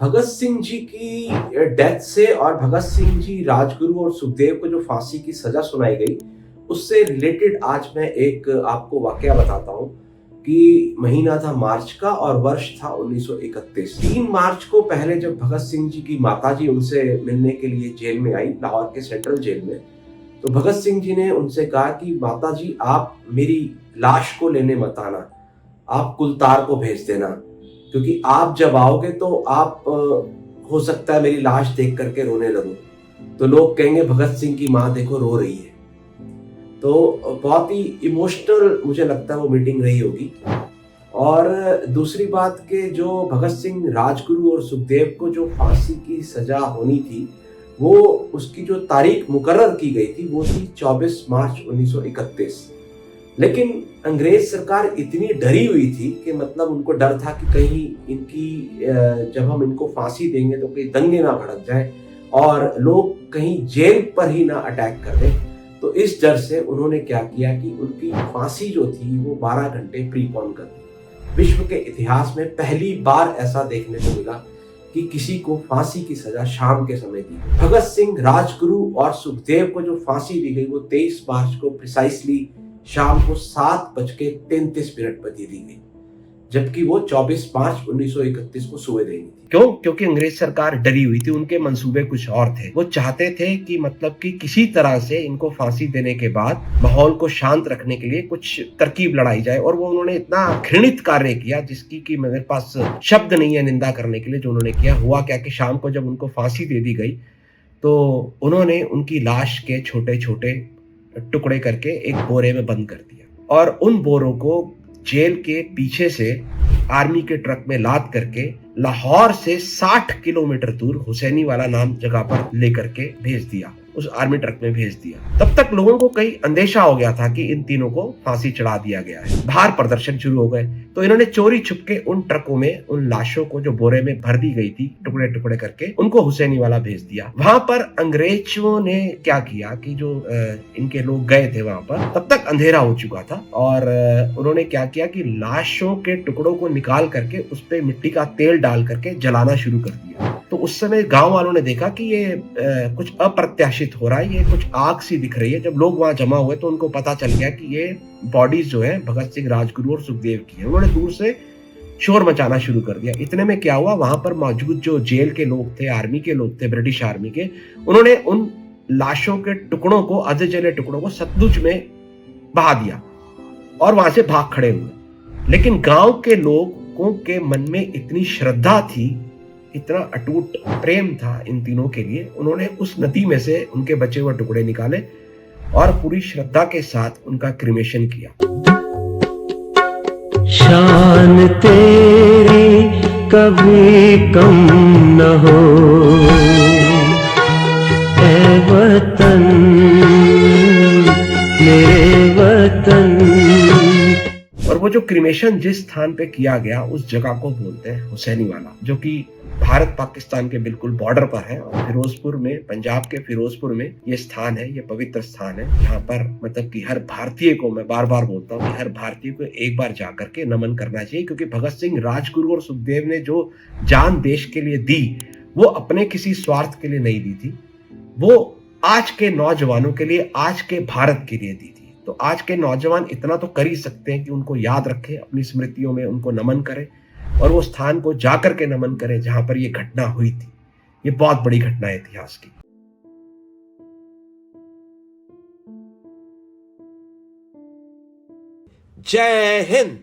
भगत सिंह जी की डेथ से और भगत सिंह जी राजगुरु और सुखदेव को जो फांसी की सजा सुनाई गई उससे रिलेटेड आज मैं एक आपको वाकया बताता हूँ कि महीना था मार्च का और वर्ष था 1931। 3 मार्च को पहले जब भगत सिंह जी की माताजी उनसे मिलने के लिए जेल में आई, लाहौर के सेंट्रल जेल में, तो भगत सिंह जी ने उनसे कहा कि माताजी आप मेरी लाश को लेने मत आना, आप कुलतार को भेज देना, क्योंकि आप जब आओगे तो आप हो सकता है मेरी लाश देख करके रोने लगो, तो लोग कहेंगे भगत सिंह की माँ देखो रो रही है। तो बहुत ही इमोशनल मुझे लगता है वो मीटिंग रही होगी। और दूसरी बात के जो भगत सिंह राजगुरु और सुखदेव को जो फांसी की सजा होनी थी, वो उसकी जो तारीख मुकर्रर की गई थी वो थी 24 मार्च 1931। लेकिन अंग्रेज सरकार इतनी डरी हुई थी कि मतलब उनको डर था कि कहीं इनकी जब हम इनको फांसी देंगे तो कहीं दंगे ना भड़क जाए और लोग कहीं जेल पर ही ना अटैक कर दें। तो इस डर से उन्होंने क्या किया कि उनकी फांसी जो थी वो 12 घंटे प्रीपोन कर दी। विश्व के इतिहास में पहली बार ऐसा देखने को मिला कि किसी को फांसी की सजा शाम के समय दी। भगत सिंह, राजगुरु और सुखदेव को जो फांसी दी गई वो 23 मार्च को प्रिसाइसली शाम को 7:33 पर दी गई, जबकि वो 24 मार्च 1931 को सुबह देनी थी। क्यों? क्योंकि अंग्रेज सरकार डरी हुई थी, उनके मंसूबे कुछ और थे। वो चाहते थे कि मतलब कि किसी तरह से इनको फांसी देने के बाद माहौल को शांत रखने के लिए कुछ तरकीब लड़ाई जाए, और वो उन्होंने इतना घृणित कार्य किया जिसकी कि मेरे पास शब्द नहीं है निंदा करने के लिए। जो उन्होंने किया, हुआ क्या कि शाम को जब उनको फांसी दे दी गई तो उन्होंने उनकी लाश के छोटे छोटे टुकड़े करके एक बोरे में बंद कर दिया और उन बोरों को जेल के पीछे से आर्मी के ट्रक में लाद करके लाहौर से 60 किलोमीटर दूर हुसैनी वाला नाम जगह पर लेकर के भेज दिया, उस आर्मी ट्रक में भेज दिया। तब तक लोगों को कई अंदेशा हो गया था कि इन तीनों को फांसी चढ़ा दिया गया है। बाहर प्रदर्शन शुरू हो गए, तो इन्होंने चोरी छुपके उन ट्रकों में उन लाशों को जो बोरे में भर दी गई थी टुकड़े टुकड़े करके, उनको हुसैनी वाला भेज दिया। वहां पर अंग्रेजों ने क्या किया कि जो इनके लोग गए थे वहां पर, तब तक अंधेरा हो चुका था, और उन्होंने क्या किया कि लाशों के टुकड़ों को निकाल करके उस पे मिट्टी का तेल डाल करके जलाना शुरू कर दिया। तो उस समय गांव वालों ने देखा कि ये कुछ अप्रत्याशित हो रहा है, ये कुछ आग सी दिख रही है। जब लोग वहां जमा हुए तो उनको पता चल गया कि ये बॉडीज जो है भगत सिंह, राजगुरु और सुखदेव की है। उन्होंने दूर से शोर मचाना शुरू कर दिया। इतने में क्या हुआ, वहां पर मौजूद जो जेल के लोग थे, आर्मी के लोग थे, ब्रिटिश आर्मी के, उन्होंने उन लाशों के टुकड़ों को, अधे जले टुकड़ों को सतलुज में बहा दिया और वहां से भाग खड़े हुए। लेकिन गांव के लोगों के मन में इतनी श्रद्धा थी, इतना अटूट प्रेम था इन तीनों के लिए, उन्होंने उस नदी में से उनके बचे हुए टुकड़े निकाले और पूरी श्रद्धा के साथ उनका क्रिमेशन किया। शान तेरी कभी कम न हो, ऐ वतन मेरे वतन। और वो जो क्रिमेशन जिस स्थान पे किया गया उस जगह को बोलते हैं हुसैनी वाला, जो कि भारत पाकिस्तान के बिल्कुल बॉर्डर पर है। और फिरोजपुर में, पंजाब के फिरोजपुर में ये स्थान है, ये पवित्र स्थान है, जहाँ पर मतलब कि हर भारतीय को, मैं बार बार बोलता हूँ कि हर भारतीय को एक बार जाकर के नमन करना चाहिए। क्योंकि भगत सिंह, राजगुरु और सुखदेव ने जो जान देश के लिए दी, वो अपने किसी स्वार्थ के लिए नहीं दी थी, वो आज के नौजवानों के लिए, आज के भारत के लिए दी थी। तो आज के नौजवान इतना तो कर ही सकते हैं कि उनको याद रखें, अपनी स्मृतियों में उनको नमन करें और वो स्थान को जाकर के नमन करें जहां पर ये घटना हुई थी। ये बहुत बड़ी घटना है इतिहास की। जय हिंद।